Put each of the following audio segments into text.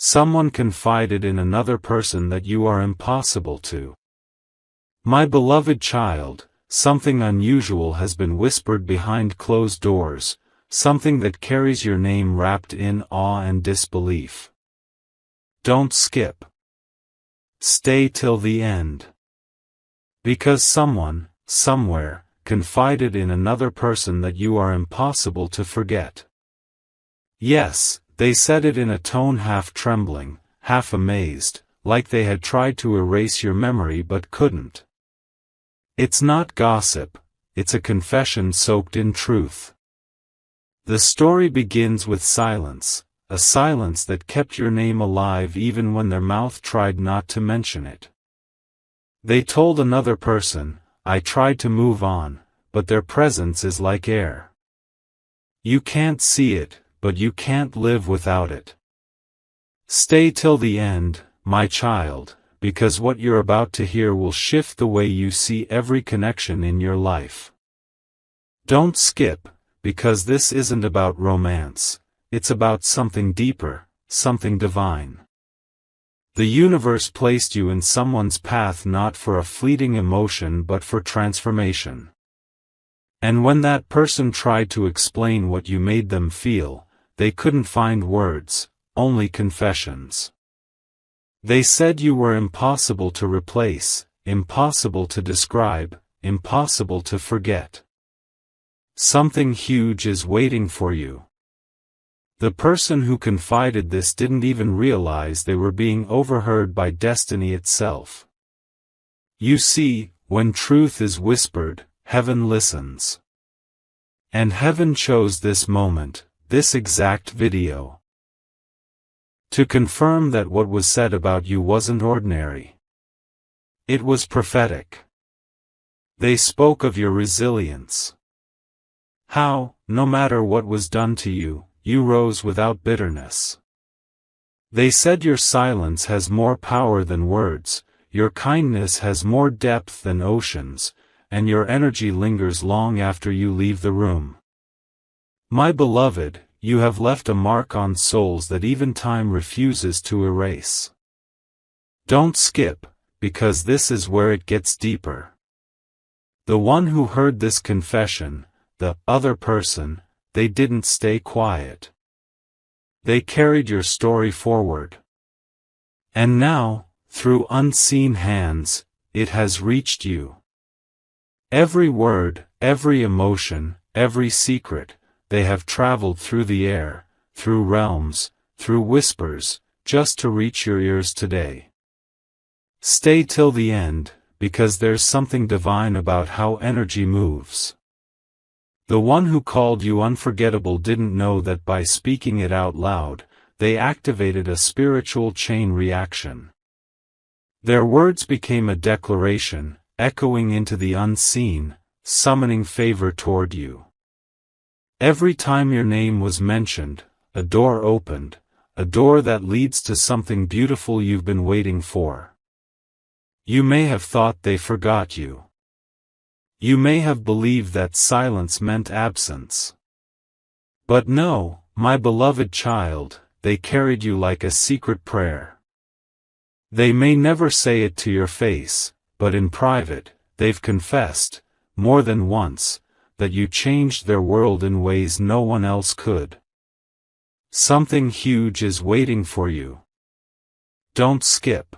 Someone confided in another person that you are impossible to. My beloved child, something unusual has been whispered behind closed doors, something that carries your name wrapped in awe and disbelief. Don't skip. Stay till the end. Because someone, somewhere, confided in another person that you are impossible to forget. Yes, they said it in a tone half trembling, half amazed, like they had tried to erase your memory but couldn't. It's not gossip, it's a confession soaked in truth. The story begins with silence, a silence that kept your name alive even when their mouth tried not to mention it. They told another person, I tried to move on, but their presence is like air. You can't see it, but you can't live without it. Stay till the end, my child, because what you're about to hear will shift the way you see every connection in your life. Don't skip, because this isn't about romance, it's about something deeper, something divine. The universe placed you in someone's path not for a fleeting emotion but for transformation. And when that person tried to explain what you made them feel, they couldn't find words, only confessions. They said you were impossible to replace, impossible to describe, impossible to forget. Something huge is waiting for you. The person who confided this didn't even realize they were being overheard by destiny itself. You see, when truth is whispered, heaven listens. And heaven chose this moment, this exact video, to confirm that what was said about you wasn't ordinary. It was prophetic. They spoke of your resilience. How, no matter what was done to you, you rose without bitterness. They said your silence has more power than words, your kindness has more depth than oceans, and your energy lingers long after you leave the room. My beloved, you have left a mark on souls that even time refuses to erase. Don't skip, because this is where it gets deeper. The one who heard this confession, the other person, they didn't stay quiet. They carried your story forward. And now, through unseen hands, it has reached you. Every word, every emotion, every secret, they have traveled through the air, through realms, through whispers, just to reach your ears today. Stay till the end, because there's something divine about how energy moves. The one who called you unforgettable didn't know that by speaking it out loud, they activated a spiritual chain reaction. Their words became a declaration, echoing into the unseen, summoning favor toward you. Every time your name was mentioned, a door opened, a door that leads to something beautiful you've been waiting for. You may have thought they forgot you. You may have believed that silence meant absence. But no, my beloved child, they carried you like a secret prayer. They may never say it to your face, but in private, they've confessed, more than once, that you changed their world in ways no one else could. Something huge is waiting for you. Don't skip.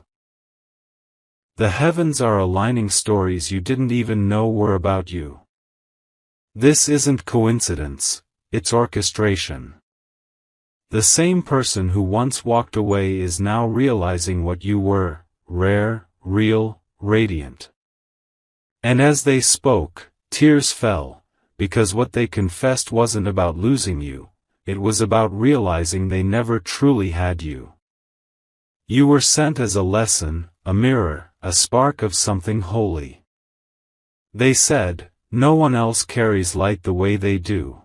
The heavens are aligning stories you didn't even know were about you. This isn't coincidence, it's orchestration. The same person who once walked away is now realizing what you were, rare, real, radiant. And as they spoke, tears fell, because what they confessed wasn't about losing you, it was about realizing they never truly had you. You were sent as a lesson, a mirror, a spark of something holy. They said, no one else carries light the way they do.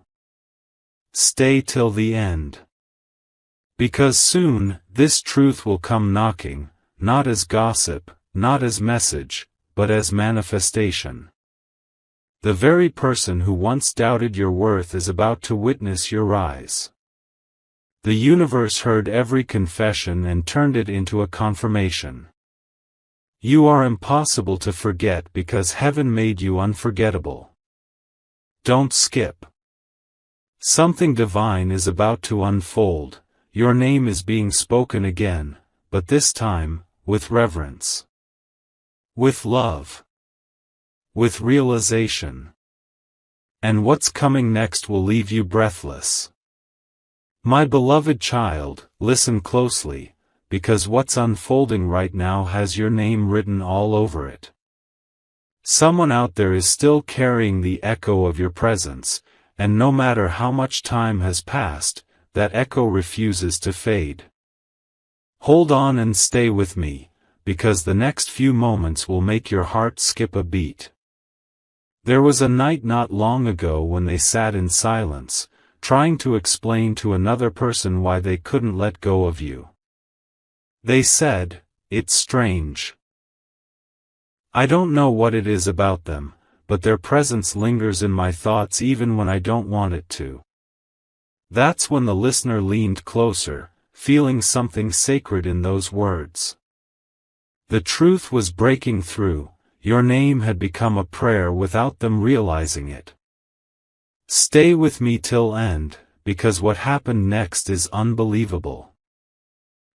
Stay till the end. Because soon, this truth will come knocking, not as gossip, not as message, but as manifestation. The very person who once doubted your worth is about to witness your rise. The universe heard every confession and turned it into a confirmation. You are impossible to forget because heaven made you unforgettable. Don't skip. Something divine is about to unfold. Your name is being spoken again, but this time, with reverence. With love. With realization. And what's coming next will leave you breathless. My beloved child, listen closely, because what's unfolding right now has your name written all over it. Someone out there is still carrying the echo of your presence, and no matter how much time has passed, that echo refuses to fade. Hold on and stay with me, because the next few moments will make your heart skip a beat. There was a night not long ago when they sat in silence, trying to explain to another person why they couldn't let go of you. They said, "It's strange. I don't know what it is about them, but their presence lingers in my thoughts even when I don't want it to." That's when the listener leaned closer, feeling something sacred in those words. The truth was breaking through. Your name had become a prayer without them realizing it. Stay with me till end, because what happened next is unbelievable.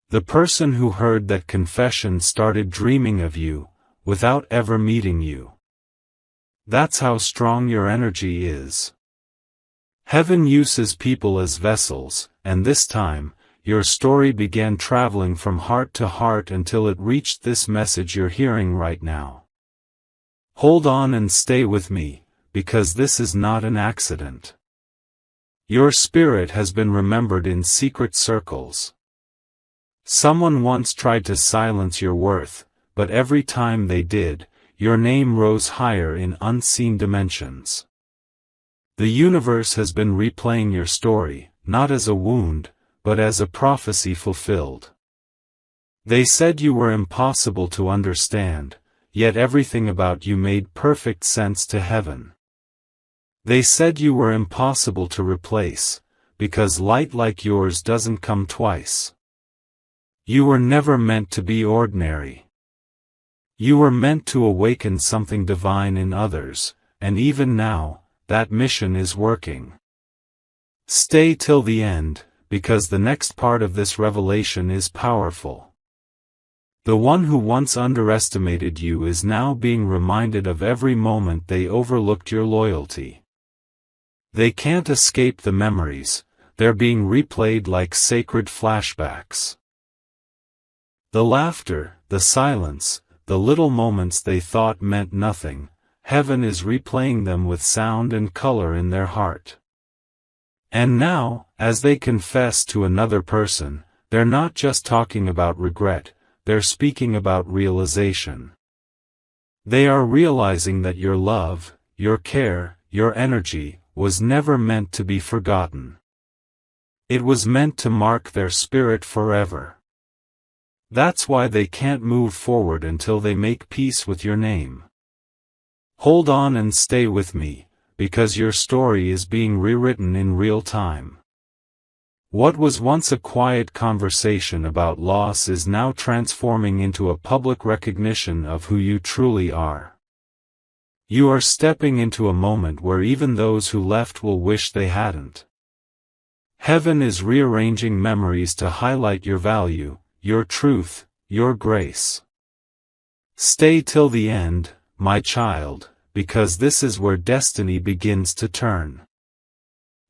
The person who heard that confession started dreaming of you, without ever meeting you. That's how strong your energy is. Heaven uses people as vessels, and this time, your story began traveling from heart to heart until it reached this message you're hearing right now. Hold on and stay with me, because this is not an accident. Your spirit has been remembered in secret circles. Someone once tried to silence your worth, but every time they did, your name rose higher in unseen dimensions. The universe has been replaying your story, not as a wound, but as a prophecy fulfilled. They said you were impossible to understand, yet everything about you made perfect sense to heaven. They said you were impossible to replace, because light like yours doesn't come twice. You were never meant to be ordinary. You were meant to awaken something divine in others, and even now, that mission is working. Stay till the end, because the next part of this revelation is powerful. The one who once underestimated you is now being reminded of every moment they overlooked your loyalty. They can't escape the memories, they're being replayed like sacred flashbacks. The laughter, the silence, the little moments they thought meant nothing, heaven is replaying them with sound and color in their heart. And now, as they confess to another person, they're not just talking about regret, they're speaking about realization. They are realizing that your love, your care, your energy, was never meant to be forgotten. It was meant to mark their spirit forever. That's why they can't move forward until they make peace with your name. Hold on and stay with me, because your story is being rewritten in real time. What was once a quiet conversation about loss is now transforming into a public recognition of who you truly are. You are stepping into a moment where even those who left will wish they hadn't. Heaven is rearranging memories to highlight your value, your truth, your grace. Stay till the end, my child, because this is where destiny begins to turn.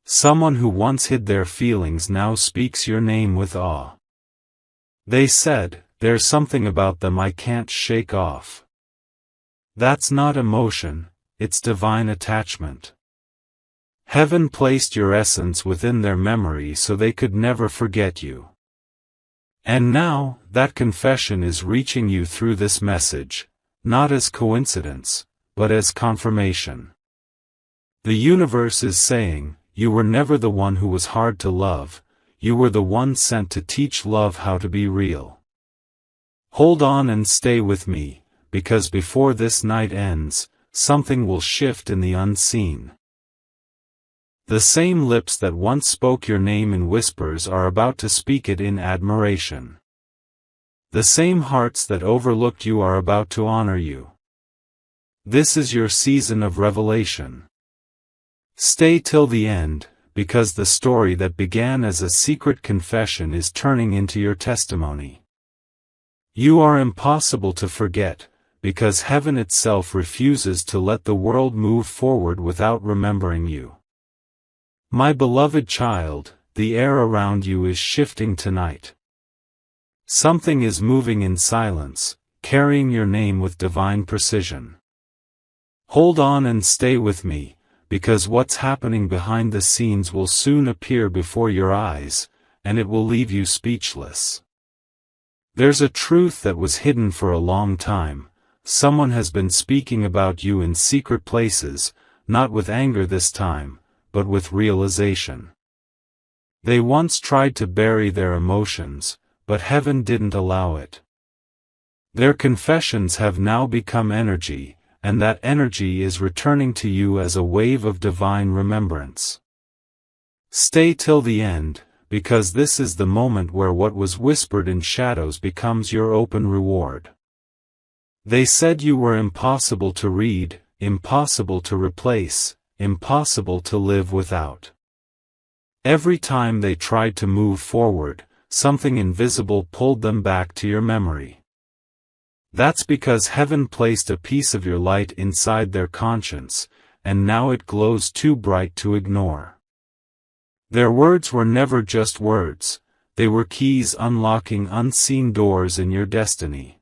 Someone who once hid their feelings now speaks your name with awe. They said, "There's something about them I can't shake off." That's not emotion, it's divine attachment. Heaven placed your essence within their memory so they could never forget you. And now, that confession is reaching you through this message, not as coincidence, but as confirmation. The universe is saying, you were never the one who was hard to love, you were the one sent to teach love how to be real. Hold on and stay with me, because before this night ends, something will shift in the unseen. The same lips that once spoke your name in whispers are about to speak it in admiration. The same hearts that overlooked you are about to honor you. This is your season of revelation. Stay till the end, because the story that began as a secret confession is turning into your testimony. You are impossible to forget, because heaven itself refuses to let the world move forward without remembering you. My beloved child, the air around you is shifting tonight. Something is moving in silence, carrying your name with divine precision. Hold on and stay with me, because what's happening behind the scenes will soon appear before your eyes, and it will leave you speechless. There's a truth that was hidden for a long time. Someone has been speaking about you in secret places, not with anger this time, but with realization. They once tried to bury their emotions, but heaven didn't allow it. Their confessions have now become energy, and that energy is returning to you as a wave of divine remembrance. Stay till the end, because this is the moment where what was whispered in shadows becomes your open reward. They said you were impossible to read, impossible to replace, impossible to live without. Every time they tried to move forward, something invisible pulled them back to your memory. That's because heaven placed a piece of your light inside their conscience, and now it glows too bright to ignore. Their words were never just words, they were keys unlocking unseen doors in your destiny.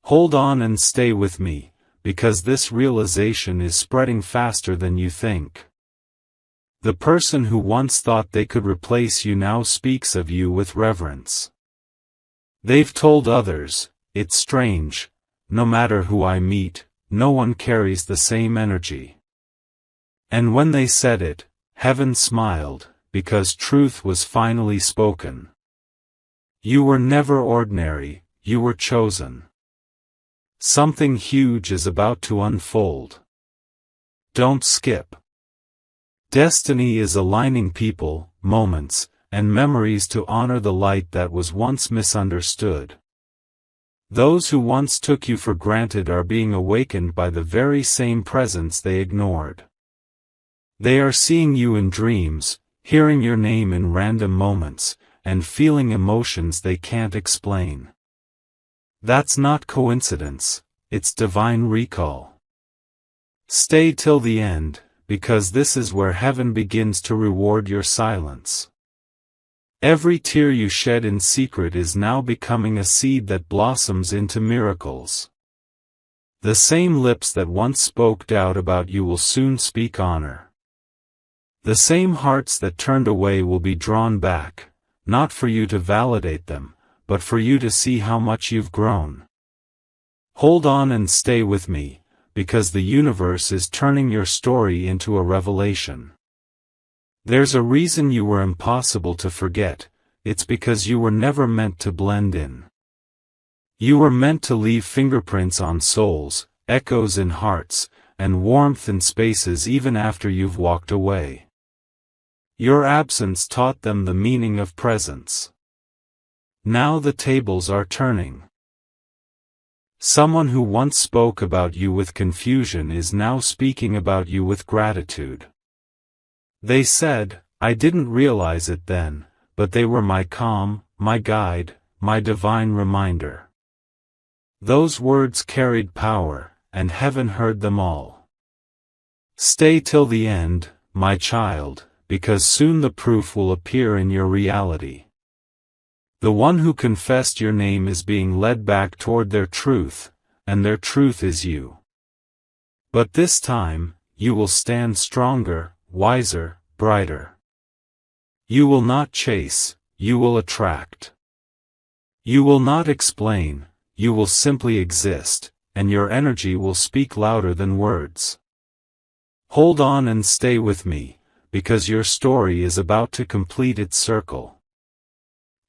Hold on and stay with me, because this realization is spreading faster than you think. The person who once thought they could replace you now speaks of you with reverence. They've told others, it's strange, no matter who I meet, no one carries the same energy. And when they said it, heaven smiled, because truth was finally spoken. You were never ordinary, you were chosen. Something huge is about to unfold. Don't skip. Destiny is aligning people, moments, and memories to honor the light that was once misunderstood. Those who once took you for granted are being awakened by the very same presence they ignored. They are seeing you in dreams, hearing your name in random moments, and feeling emotions they can't explain. That's not coincidence, it's divine recall. Stay till the end, because this is where heaven begins to reward your silence. Every tear you shed in secret is now becoming a seed that blossoms into miracles. The same lips that once spoke doubt about you will soon speak honor. The same hearts that turned away will be drawn back, not for you to validate them, but for you to see how much you've grown. Hold on and stay with me, because the universe is turning your story into a revelation. There's a reason you were impossible to forget, it's because you were never meant to blend in. You were meant to leave fingerprints on souls, echoes in hearts, and warmth in spaces even after you've walked away. Your absence taught them the meaning of presence. Now the tables are turning. Someone who once spoke about you with confusion is now speaking about you with gratitude. They said, I didn't realize it then, but they were my calm, my guide, my divine reminder. Those words carried power, and heaven heard them all. Stay till the end, my child, because soon the proof will appear in your reality. The one who confessed your name is being led back toward their truth, and their truth is you. But this time, you will stand stronger, wiser, brighter. You will not chase, you will attract. You will not explain, you will simply exist, and your energy will speak louder than words. Hold on and stay with me, because your story is about to complete its circle.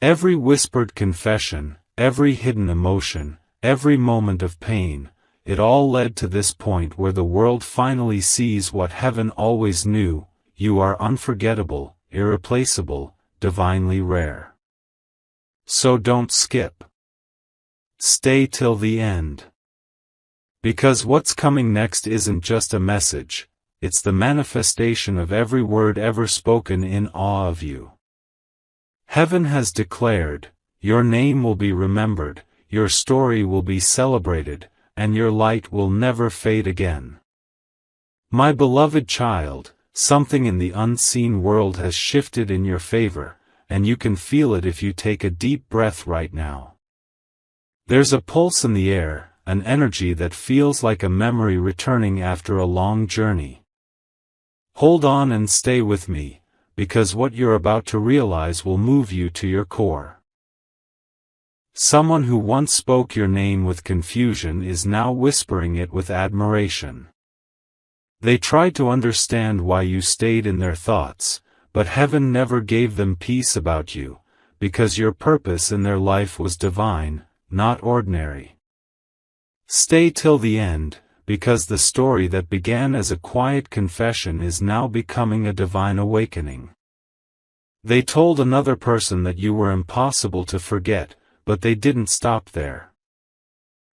Every whispered confession, every hidden emotion, every moment of pain, it all led to this point where the world finally sees what heaven always knew, you are unforgettable, irreplaceable, divinely rare. So don't skip. Stay till the end. Because what's coming next isn't just a message, it's the manifestation of every word ever spoken in awe of you. Heaven has declared, your name will be remembered, your story will be celebrated, and your light will never fade again. My beloved child, something in the unseen world has shifted in your favor, and you can feel it if you take a deep breath right now. There's a pulse in the air, an energy that feels like a memory returning after a long journey. Hold on and stay with me, because what you're about to realize will move you to your core. Someone who once spoke your name with confusion is now whispering it with admiration. They tried to understand why you stayed in their thoughts, but heaven never gave them peace about you, because your purpose in their life was divine, not ordinary. Stay till the end, because the story that began as a quiet confession is now becoming a divine awakening. They told another person that you were impossible to forget, but they didn't stop there.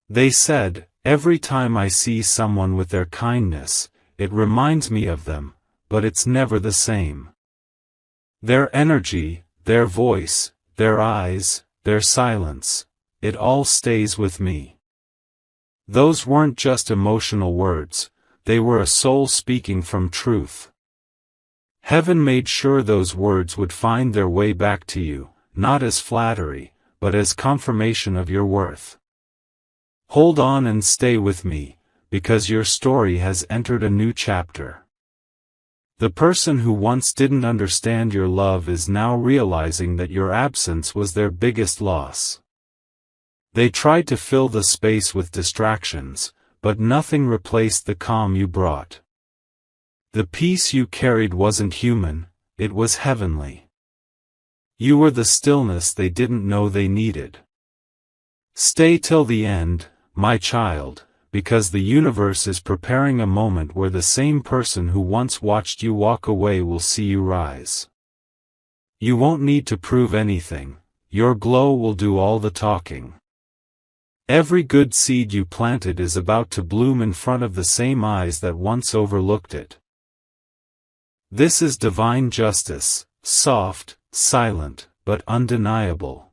They said, every time I see someone with their kindness, it reminds me of them, but it's never the same. Their energy, their voice, their eyes, their silence, it all stays with me. Those weren't just emotional words, they were a soul speaking from truth. Heaven made sure those words would find their way back to you, not as flattery, but as confirmation of your worth. Hold on and stay with me, because your story has entered a new chapter. The person who once didn't understand your love is now realizing that your absence was their biggest loss. They tried to fill the space with distractions, but nothing replaced the calm you brought. The peace you carried wasn't human, it was heavenly. You were the stillness they didn't know they needed. Stay till the end, my child, because the universe is preparing a moment where the same person who once watched you walk away will see you rise. You won't need to prove anything, your glow will do all the talking. Every good seed you planted is about to bloom in front of the same eyes that once overlooked it. This is divine justice, soft, silent, but undeniable.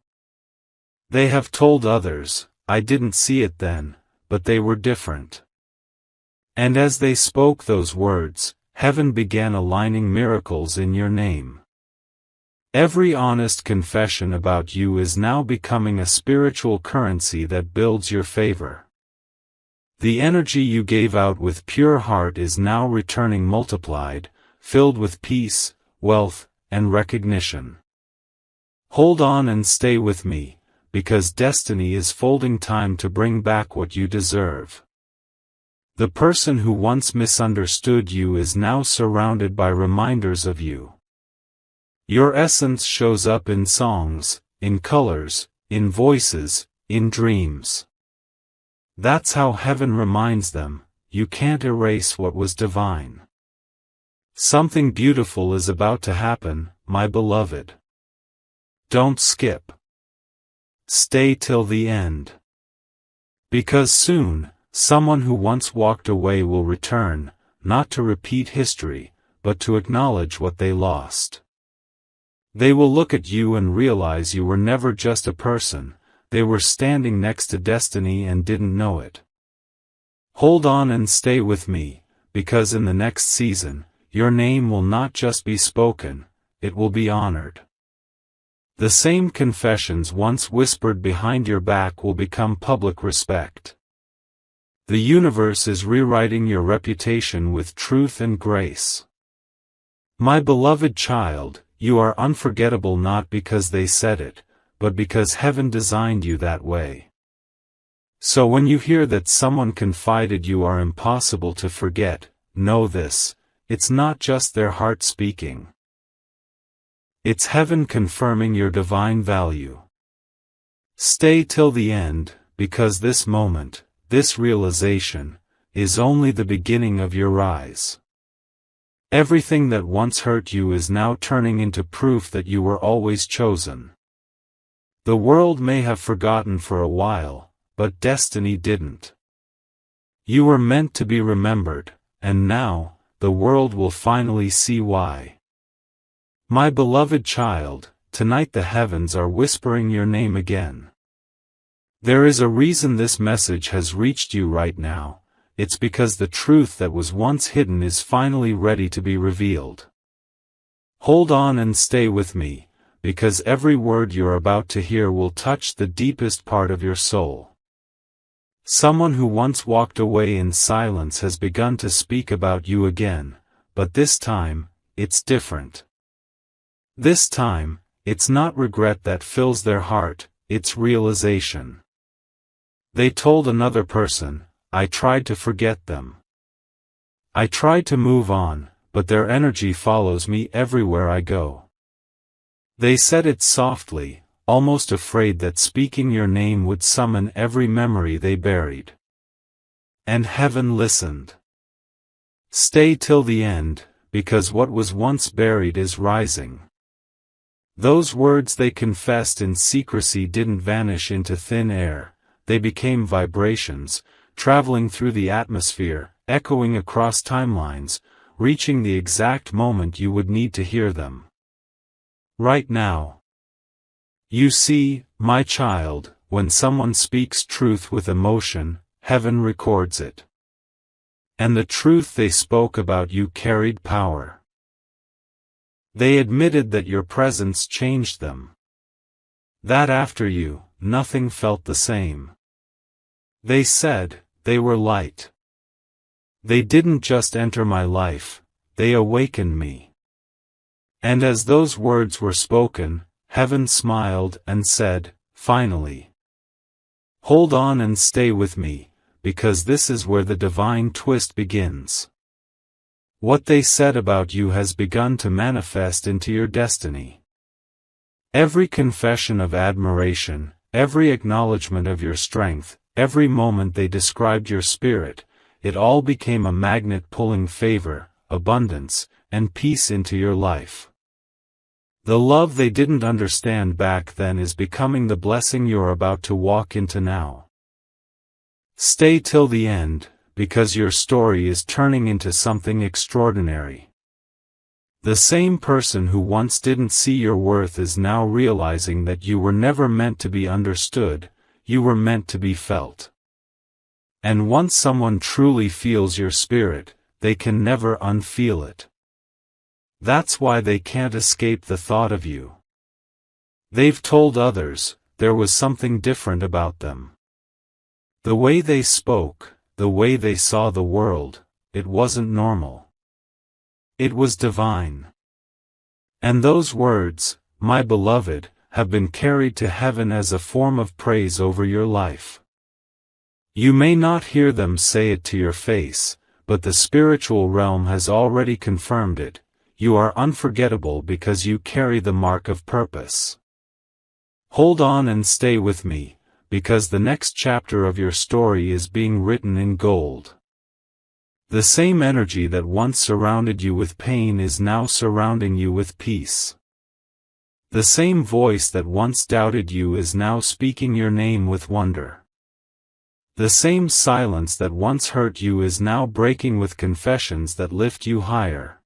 They have told others, I didn't see it then, but they were different. And as they spoke those words, heaven began aligning miracles in your name. Every honest confession about you is now becoming a spiritual currency that builds your favor. The energy you gave out with pure heart is now returning multiplied, filled with peace, wealth, and recognition. Hold on and stay with me, because destiny is folding time to bring back what you deserve. The person who once misunderstood you is now surrounded by reminders of you. Your essence shows up in songs, in colors, in voices, in dreams. That's how heaven reminds them, you can't erase what was divine. Something beautiful is about to happen, my beloved. Don't skip. Stay till the end. Because soon, someone who once walked away will return, not to repeat history, but to acknowledge what they lost. They will look at you and realize you were never just a person, they were standing next to destiny and didn't know it. Hold on and stay with me, because in the next season, your name will not just be spoken, it will be honored. The same confessions once whispered behind your back will become public respect. The universe is rewriting your reputation with truth and grace. My beloved child, you are unforgettable not because they said it, but because heaven designed you that way. So when you hear that someone confided you are impossible to forget, know this, it's not just their heart speaking. It's heaven confirming your divine value. Stay till the end, because this moment, this realization, is only the beginning of your rise. Everything that once hurt you is now turning into proof that you were always chosen. The world may have forgotten for a while, but destiny didn't. You were meant to be remembered, and now, the world will finally see why. My beloved child, tonight the heavens are whispering your name again. There is a reason this message has reached you right now. It's because the truth that was once hidden is finally ready to be revealed. Hold on and stay with me, because every word you're about to hear will touch the deepest part of your soul. Someone who once walked away in silence has begun to speak about you again, but this time, it's different. This time, it's not regret that fills their heart, it's realization. They told another person, I tried to forget them. I tried to move on, but their energy follows me everywhere I go. They said it softly, almost afraid that speaking your name would summon every memory they buried. And heaven listened. Stay till the end, because what was once buried is rising. Those words they confessed in secrecy didn't vanish into thin air, they became vibrations, traveling through the atmosphere, echoing across timelines, reaching the exact moment you would need to hear them. Right now. You see, my child, when someone speaks truth with emotion, heaven records it. And the truth they spoke about you carried power. They admitted that your presence changed them. That after you, nothing felt the same. They said, they were light. They didn't just enter my life, they awakened me. And as those words were spoken, heaven smiled and said, finally. Hold on and stay with me, because this is where the divine twist begins. What they said about you has begun to manifest into your destiny. Every confession of admiration, every acknowledgement of your strength, every moment they described your spirit, it all became a magnet pulling favor, abundance, and peace into your life. The love they didn't understand back then is becoming the blessing you're about to walk into now. Stay till the end, because your story is turning into something extraordinary. The same person who once didn't see your worth is now realizing that you were never meant to be understood, you were meant to be felt. And once someone truly feels your spirit, they can never unfeel it. That's why they can't escape the thought of you. They've told others, there was something different about them. The way they spoke, the way they saw the world, it wasn't normal. It was divine. And those words, my beloved, have been carried to heaven as a form of praise over your life. You may not hear them say it to your face, but the spiritual realm has already confirmed it. You are unforgettable because you carry the mark of purpose. Hold on and stay with me, because the next chapter of your story is being written in gold. The same energy that once surrounded you with pain is now surrounding you with peace. The same voice that once doubted you is now speaking your name with wonder. The same silence that once hurt you is now breaking with confessions that lift you higher.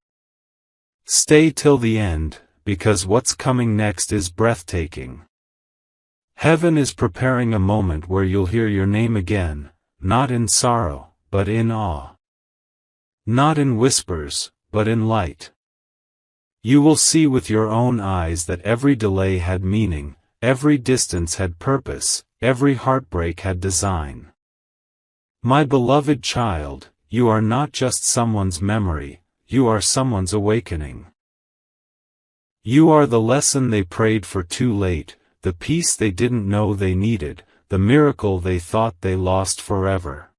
Stay till the end, because what's coming next is breathtaking. Heaven is preparing a moment where you'll hear your name again, not in sorrow, but in awe. Not in whispers, but in light. You will see with your own eyes that every delay had meaning, every distance had purpose, every heartbreak had design. My beloved child, you are not just someone's memory, you are someone's awakening. You are the lesson they prayed for too late, the peace they didn't know they needed, the miracle they thought they lost forever.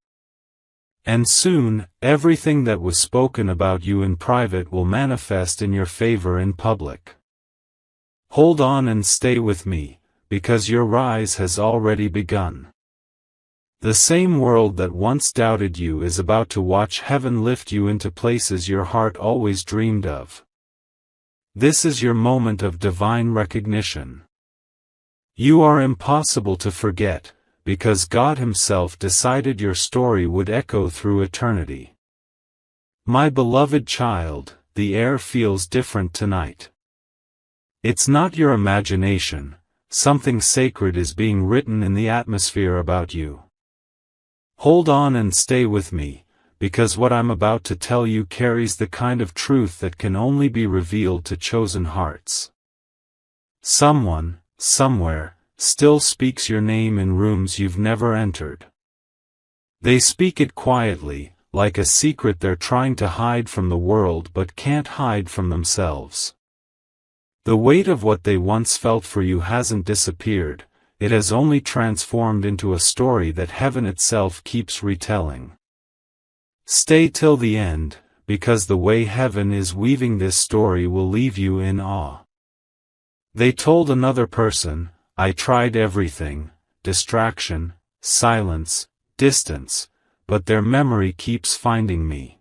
And soon, everything that was spoken about you in private will manifest in your favor in public. Hold on and stay with me, because your rise has already begun. The same world that once doubted you is about to watch heaven lift you into places your heart always dreamed of. This is your moment of divine recognition. You are impossible to forget, because God Himself decided your story would echo through eternity. My beloved child, the air feels different tonight. It's not your imagination, something sacred is being written in the atmosphere about you. Hold on and stay with me, because what I'm about to tell you carries the kind of truth that can only be revealed to chosen hearts. Someone, somewhere, still speaks your name in rooms you've never entered. They speak it quietly, like a secret they're trying to hide from the world but can't hide from themselves. The weight of what they once felt for you hasn't disappeared, it has only transformed into a story that heaven itself keeps retelling. Stay till the end, because the way heaven is weaving this story will leave you in awe. They told another person, I tried everything, distraction, silence, distance, but their memory keeps finding me.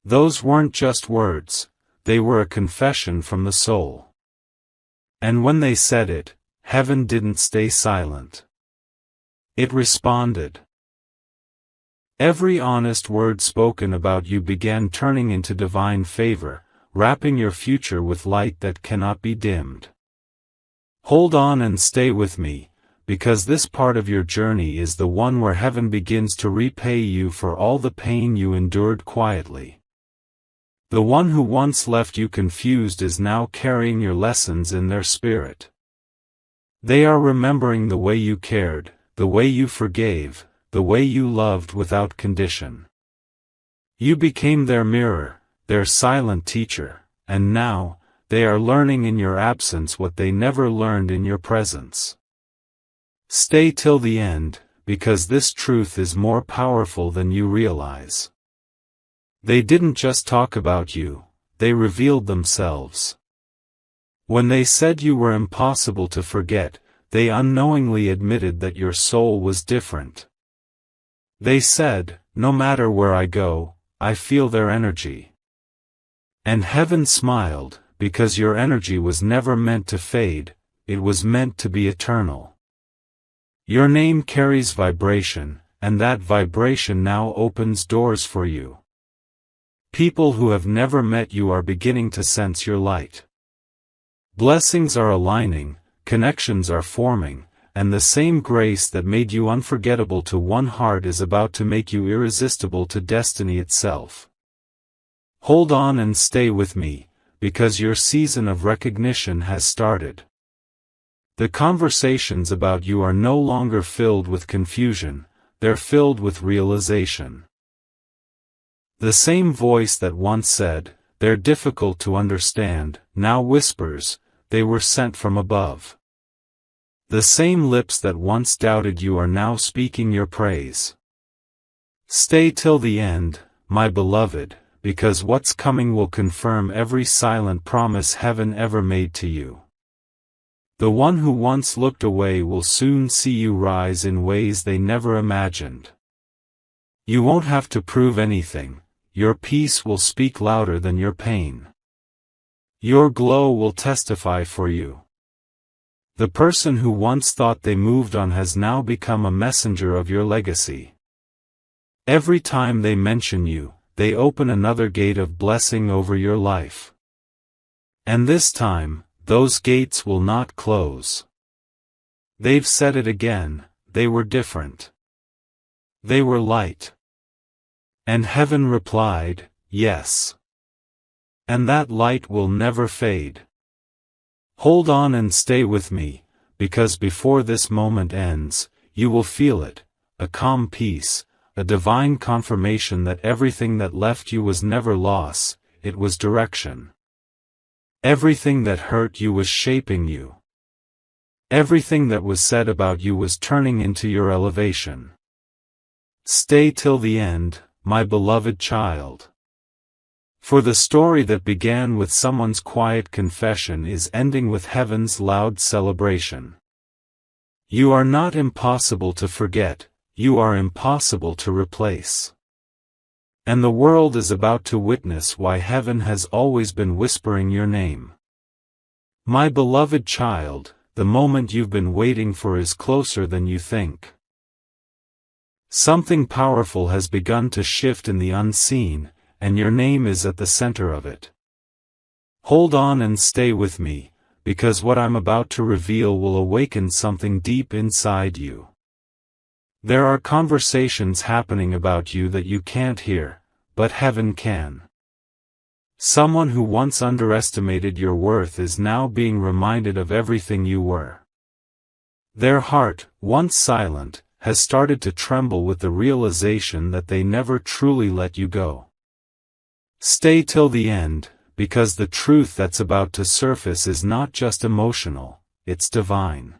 Those weren't just words, they were a confession from the soul. And when they said it, heaven didn't stay silent. It responded. Every honest word spoken about you began turning into divine favor, wrapping your future with light that cannot be dimmed. Hold on and stay with me, because this part of your journey is the one where heaven begins to repay you for all the pain you endured quietly. The one who once left you confused is now carrying your lessons in their spirit. They are remembering the way you cared, the way you forgave, the way you loved without condition. You became their mirror, their silent teacher, and now, they are learning in your absence what they never learned in your presence. Stay till the end, because this truth is more powerful than you realize. They didn't just talk about you, they revealed themselves. When they said you were impossible to forget, they unknowingly admitted that your soul was different. They said, no matter where I go, I feel their energy. And heaven smiled, because your energy was never meant to fade, it was meant to be eternal. Your name carries vibration, and that vibration now opens doors for you. People who have never met you are beginning to sense your light. Blessings are aligning, connections are forming, and the same grace that made you unforgettable to one heart is about to make you irresistible to destiny itself. Hold on and stay with me, because your season of recognition has started. The conversations about you are no longer filled with confusion, they're filled with realization. The same voice that once said, they're difficult to understand, now whispers, they were sent from above. The same lips that once doubted you are now speaking your praise. Stay till the end, my beloved, because what's coming will confirm every silent promise heaven ever made to you. The one who once looked away will soon see you rise in ways they never imagined. You won't have to prove anything, your peace will speak louder than your pain. Your glow will testify for you. The person who once thought they moved on has now become a messenger of your legacy. Every time they mention you, they open another gate of blessing over your life. And this time, those gates will not close. They've said it again, they were different. They were light. And heaven replied, yes. And that light will never fade. Hold on and stay with me, because before this moment ends, you will feel it, a calm peace, a divine confirmation that everything that left you was never loss, it was direction. Everything that hurt you was shaping you. Everything that was said about you was turning into your elevation. Stay till the end, my beloved child. For the story that began with someone's quiet confession is ending with heaven's loud celebration. You are not impossible to forget, you are impossible to replace. And the world is about to witness why heaven has always been whispering your name. My beloved child, the moment you've been waiting for is closer than you think. Something powerful has begun to shift in the unseen, and your name is at the center of it. Hold on and stay with me, because what I'm about to reveal will awaken something deep inside you. There are conversations happening about you that you can't hear, but heaven can. Someone who once underestimated your worth is now being reminded of everything you were. Their heart, once silent, has started to tremble with the realization that they never truly let you go. Stay till the end, because the truth that's about to surface is not just emotional, it's divine.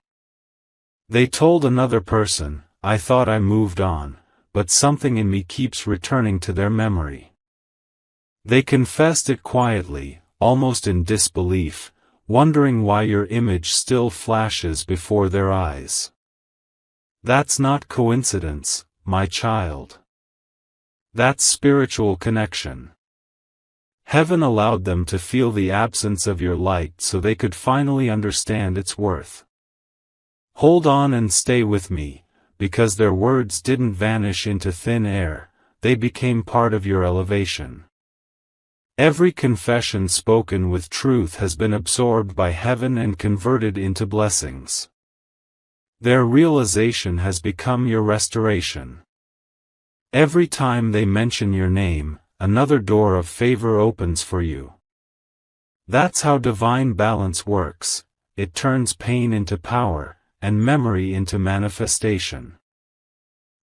They told another person, I thought I moved on, but something in me keeps returning to their memory. They confessed it quietly, almost in disbelief, wondering why your image still flashes before their eyes. That's not coincidence, my child. That's spiritual connection. Heaven allowed them to feel the absence of your light so they could finally understand its worth. Hold on and stay with me, because their words didn't vanish into thin air, they became part of your elevation. Every confession spoken with truth has been absorbed by heaven and converted into blessings. Their realization has become your restoration. Every time they mention your name, another door of favor opens for you. That's how divine balance works. It turns pain into power, and memory into manifestation.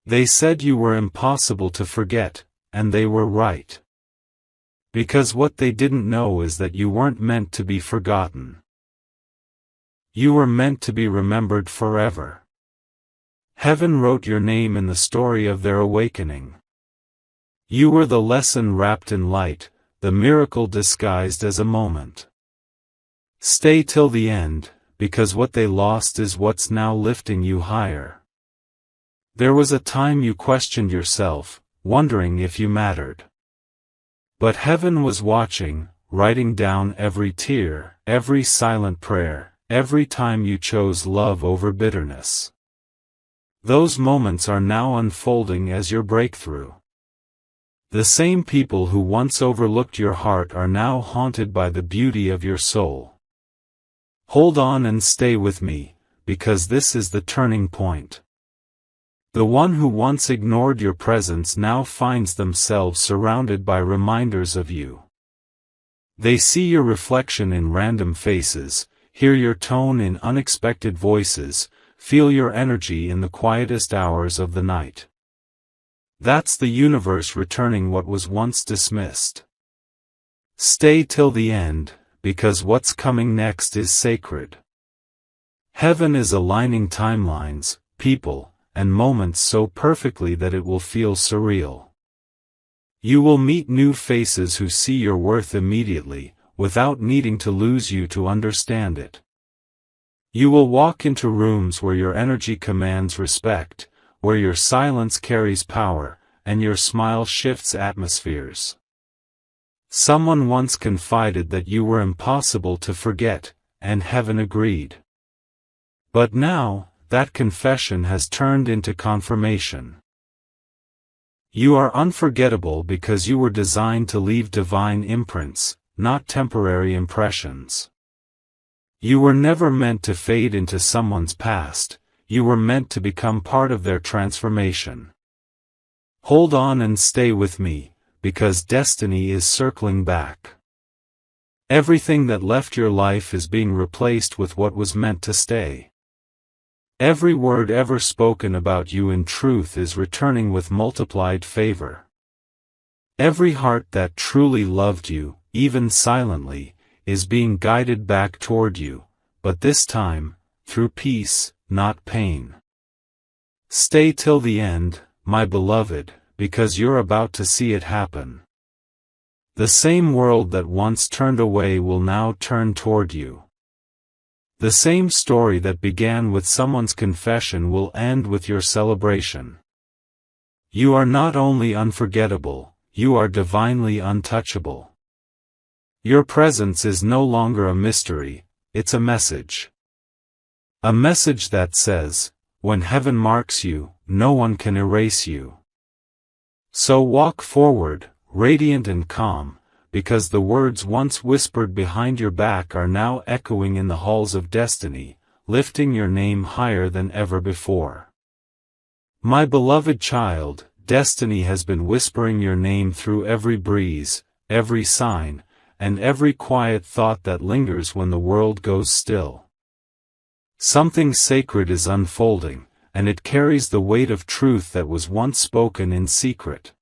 They said you were impossible to forget, and they were right. Because what they didn't know is that you weren't meant to be forgotten. You were meant to be remembered forever. Heaven wrote your name in the story of their awakening. You were the lesson wrapped in light, the miracle disguised as a moment. Stay till the end, because what they lost is what's now lifting you higher. There was a time you questioned yourself, wondering if you mattered. But heaven was watching, writing down every tear, every silent prayer, every time you chose love over bitterness. Those moments are now unfolding as your breakthrough. The same people who once overlooked your heart are now haunted by the beauty of your soul. Hold on and stay with me, because this is the turning point. The one who once ignored your presence now finds themselves surrounded by reminders of you. They see your reflection in random faces, hear your tone in unexpected voices, feel your energy in the quietest hours of the night. That's the universe returning what was once dismissed. Stay till the end, because what's coming next is sacred. Heaven is aligning timelines, people, and moments so perfectly that it will feel surreal. You will meet new faces who see your worth immediately, without needing to lose you to understand it. You will walk into rooms where your energy commands respect, where your silence carries power, and your smile shifts atmospheres. Someone once confided that you were impossible to forget, and heaven agreed. But now, that confession has turned into confirmation. You are unforgettable because you were designed to leave divine imprints, not temporary impressions. You were never meant to fade into someone's past, you were meant to become part of their transformation. Hold on and stay with me, because destiny is circling back. Everything that left your life is being replaced with what was meant to stay. Every word ever spoken about you in truth is returning with multiplied favor. Every heart that truly loved you, even silently, is being guided back toward you, but this time, through peace, not pain. Stay till the end, my beloved, because you're about to see it happen. The same world that once turned away will now turn toward you. The same story that began with someone's confession will end with your celebration. You are not only unforgettable, you are divinely untouchable. Your presence is no longer a mystery, it's a message. A message that says, when heaven marks you, no one can erase you. So walk forward, radiant and calm, because the words once whispered behind your back are now echoing in the halls of destiny, lifting your name higher than ever before. My beloved child, destiny has been whispering your name through every breeze, every sign, and every quiet thought that lingers when the world goes still. Something sacred is unfolding, and it carries the weight of truth that was once spoken in secret.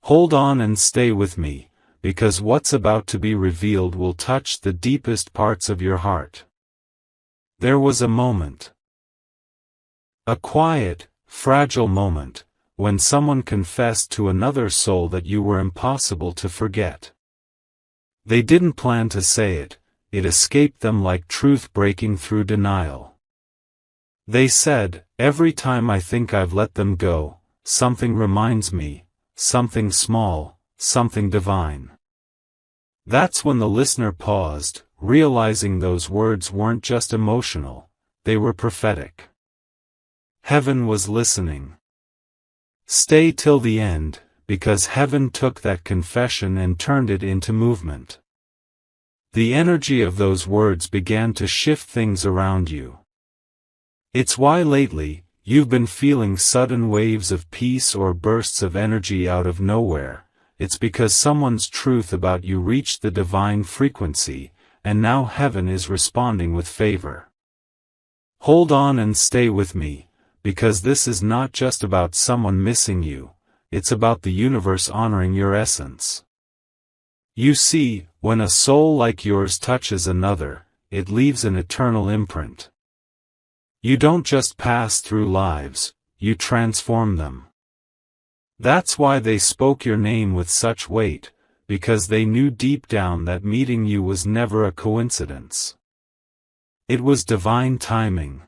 Hold on and stay with me, because what's about to be revealed will touch the deepest parts of your heart. There was a moment. A quiet, fragile moment, when someone confessed to another soul that you were impossible to forget. They didn't plan to say it, it escaped them like truth breaking through denial. They said, every time I think I've let them go, something reminds me, something small, something divine. That's when the listener paused, realizing those words weren't just emotional, they were prophetic. Heaven was listening. Stay till the end, because heaven took that confession and turned it into movement. The energy of those words began to shift things around you. It's why lately, you've been feeling sudden waves of peace or bursts of energy out of nowhere. It's because someone's truth about you reached the divine frequency, and now heaven is responding with favor. Hold on and stay with me, because this is not just about someone missing you, it's about the universe honoring your essence. You see, when a soul like yours touches another, it leaves an eternal imprint. You don't just pass through lives, you transform them. That's why they spoke your name with such weight, because they knew deep down that meeting you was never a coincidence. It was divine timing.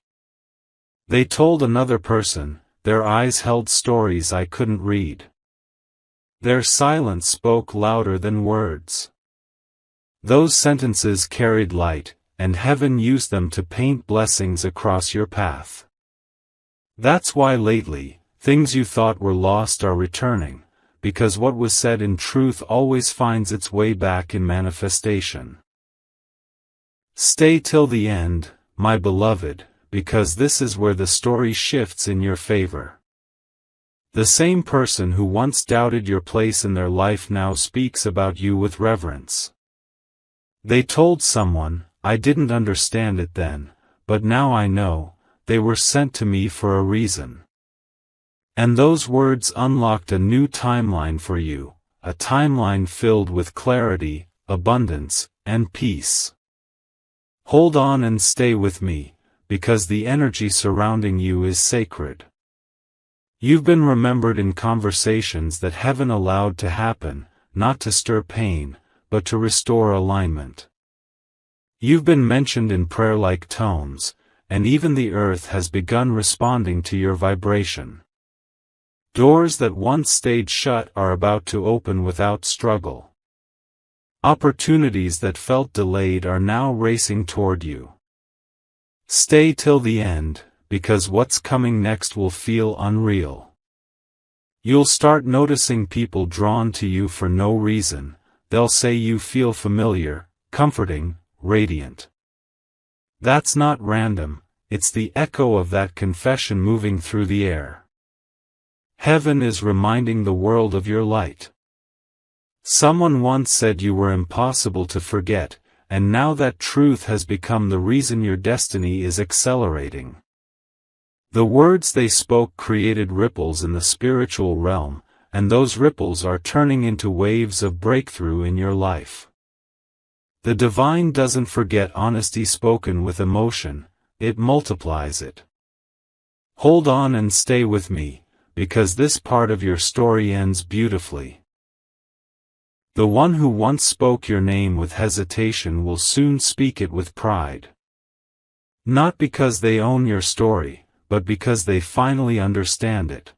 They told another person, their eyes held stories I couldn't read. Their silence spoke louder than words. Those sentences carried light, and heaven used them to paint blessings across your path. That's why lately, things you thought were lost are returning, because what was said in truth always finds its way back in manifestation. Stay till the end, my beloved, because this is where the story shifts in your favor. The same person who once doubted your place in their life now speaks about you with reverence. They told someone, I didn't understand it then, but now I know, they were sent to me for a reason. And those words unlocked a new timeline for you, a timeline filled with clarity, abundance, and peace. Hold on and stay with me, because the energy surrounding you is sacred. You've been remembered in conversations that heaven allowed to happen, not to stir pain, but to restore alignment. You've been mentioned in prayer-like tones, and even the earth has begun responding to your vibration. Doors that once stayed shut are about to open without struggle. Opportunities that felt delayed are now racing toward you. Stay till the end, because what's coming next will feel unreal. You'll start noticing people drawn to you for no reason. They'll say you feel familiar, comforting, radiant. That's not random, it's the echo of that confession moving through the air. Heaven is reminding the world of your light. Someone once said you were impossible to forget, and now that truth has become the reason your destiny is accelerating. The words they spoke created ripples in the spiritual realm, and those ripples are turning into waves of breakthrough in your life. The divine doesn't forget honesty spoken with emotion, it multiplies it. Hold on and stay with me, because this part of your story ends beautifully. The one who once spoke your name with hesitation will soon speak it with pride. Not because they own your story, but because they finally understand it.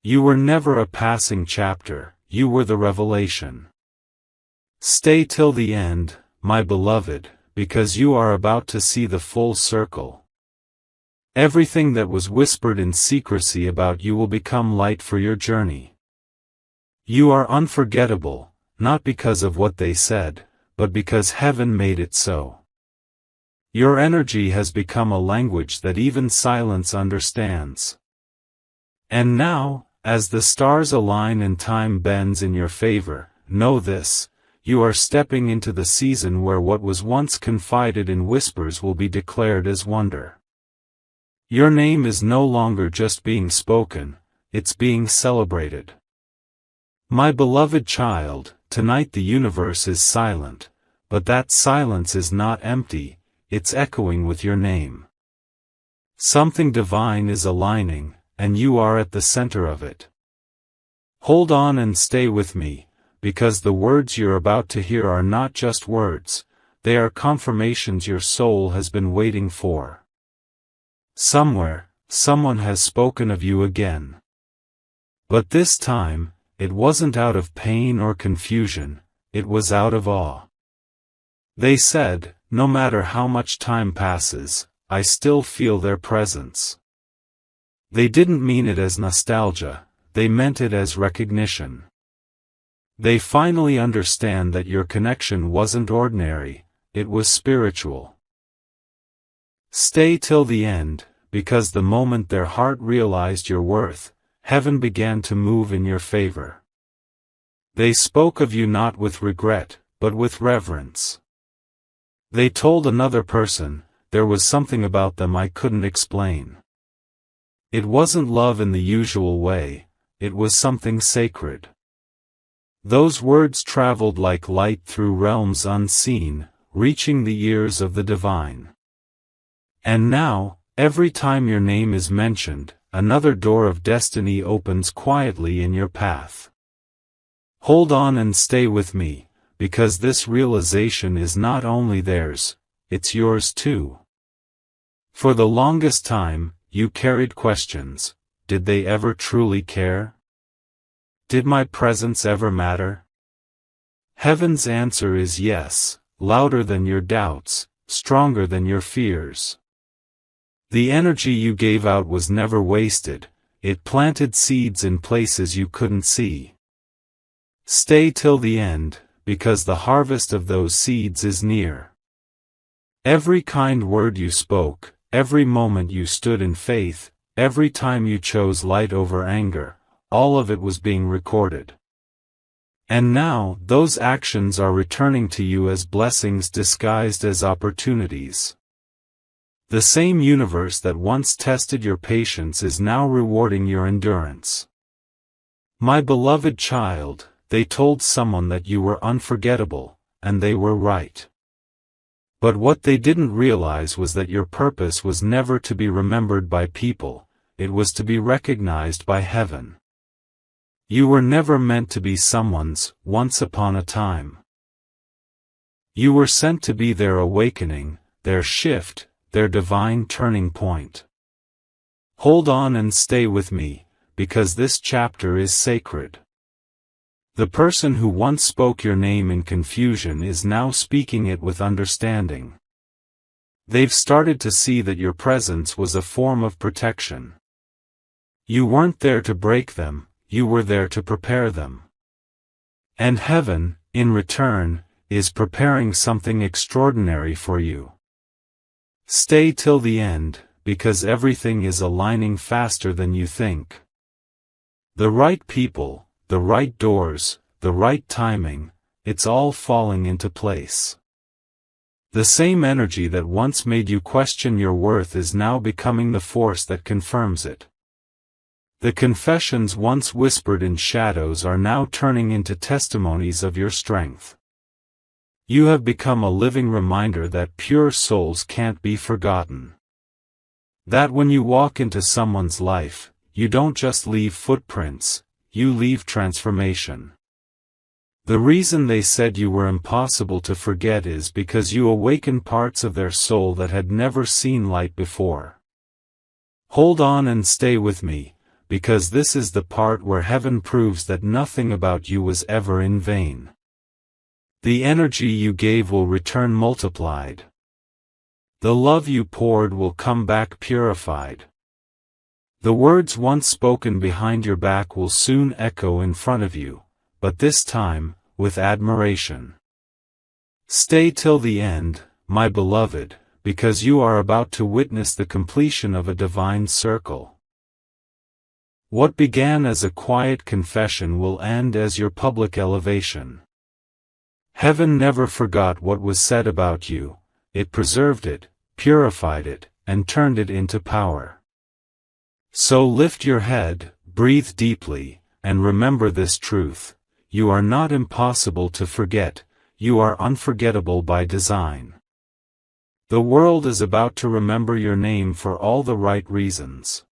You were never a passing chapter, you were the revelation. Stay till the end, my beloved, because you are about to see the full circle. Everything that was whispered in secrecy about you will become light for your journey. You are unforgettable, not because of what they said, but because heaven made it so. Your energy has become a language that even silence understands. And now, as the stars align and time bends in your favor, know this: you are stepping into the season where what was once confided in whispers will be declared as wonder. Your name is no longer just being spoken, it's being celebrated. My beloved child, tonight the universe is silent, but that silence is not empty, it's echoing with your name. Something divine is aligning, and you are at the center of it. Hold on and stay with me, because the words you're about to hear are not just words, they are confirmations your soul has been waiting for. Somewhere, someone has spoken of you again. But this time, it wasn't out of pain or confusion, it was out of awe. They said, no matter how much time passes, I still feel their presence. They didn't mean it as nostalgia, they meant it as recognition. They finally understand that your connection wasn't ordinary, it was spiritual. Stay till the end, because the moment their heart realized your worth, heaven began to move in your favor. They spoke of you not with regret, but with reverence. They told another person, there was something about them I couldn't explain. It wasn't love in the usual way, it was something sacred. Those words traveled like light through realms unseen, reaching the ears of the divine. And now, every time your name is mentioned, another door of destiny opens quietly in your path. Hold on and stay with me, because this realization is not only theirs, it's yours too. For the longest time, you carried questions. Did they ever truly care? Did my presence ever matter? Heaven's answer is yes, louder than your doubts, stronger than your fears. The energy you gave out was never wasted, it planted seeds in places you couldn't see. Stay till the end, because the harvest of those seeds is near. Every kind word you spoke, every moment you stood in faith, every time you chose light over anger, all of it was being recorded. And now, those actions are returning to you as blessings disguised as opportunities. The same universe that once tested your patience is now rewarding your endurance. My beloved child, they told someone that you were unforgettable, and they were right. But what they didn't realize was that your purpose was never to be remembered by people, it was to be recognized by heaven. You were never meant to be someone's, once upon a time. You were sent to be their awakening, their shift, their divine turning point. Hold on and stay with me, because this chapter is sacred. The person who once spoke your name in confusion is now speaking it with understanding. They've started to see that your presence was a form of protection. You weren't there to break them, you were there to prepare them. And heaven, in return, is preparing something extraordinary for you. Stay till the end, because everything is aligning faster than you think. The right people, the right doors, the right timing, it's all falling into place. The same energy that once made you question your worth is now becoming the force that confirms it. The confessions once whispered in shadows are now turning into testimonies of your strength. You have become a living reminder that pure souls can't be forgotten. That when you walk into someone's life, you don't just leave footprints, you leave transformation. The reason they said you were impossible to forget is because you awaken parts of their soul that had never seen light before. Hold on and stay with me, because this is the part where heaven proves that nothing about you was ever in vain. The energy you gave will return multiplied. The love you poured will come back purified. The words once spoken behind your back will soon echo in front of you, but this time, with admiration. Stay till the end, my beloved, because you are about to witness the completion of a divine circle. What began as a quiet confession will end as your public elevation. Heaven never forgot what was said about you, it preserved it, purified it, and turned it into power. So lift your head, breathe deeply, and remember this truth: you are not impossible to forget, you are unforgettable by design. The world is about to remember your name for all the right reasons.